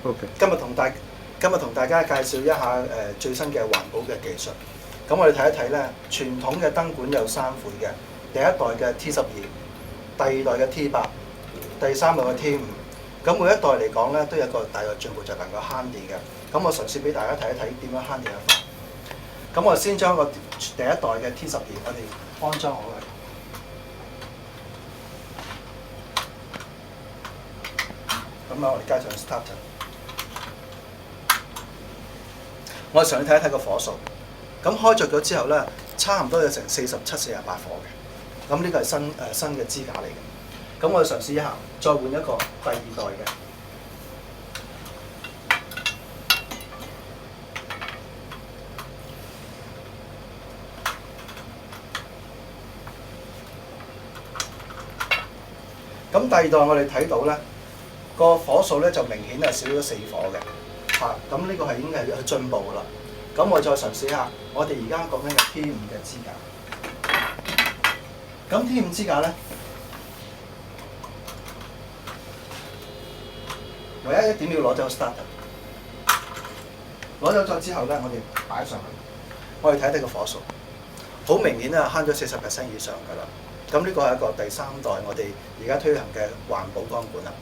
OK。今日同大家介紹一下最新嘅環保嘅技術。咁我哋睇一睇咧，傳統嘅燈管有3款嘅，第一代嘅 T12，第二代嘅 T8，第三代嘅 T5。咁每一代嚟講咧，都有一個大嘅進步，就能夠慳電嘅。咁我嘗試俾大家睇一睇點樣慳電嘅法。咁我先將個第一代嘅 T12 我哋安裝好佢。咁啊，我哋加上 starter。我哋上去睇一睇個火數。咁開着咗之後咧，差唔多有成47、48火嘅。咁呢個係新嘅支架嚟嘅。咁我哋嘗試一下，再換一個第二代嘅。咁第二代我哋睇到咧，個火數咧就明顯係少咗4火嘅。咁呢個係已經係有進步㗎啦。咁我再嘗試一下，我哋而家講緊嘅 T5 嘅支架。咁 T5 支架咧，唯一一點要攞走 starter。攞走咗之後咧，我哋擺上去，我哋睇睇個火數，好明顯啊，慳咗40% 以上㗎啦。咁呢個係一個第3代我哋而家推行嘅環保光管啦。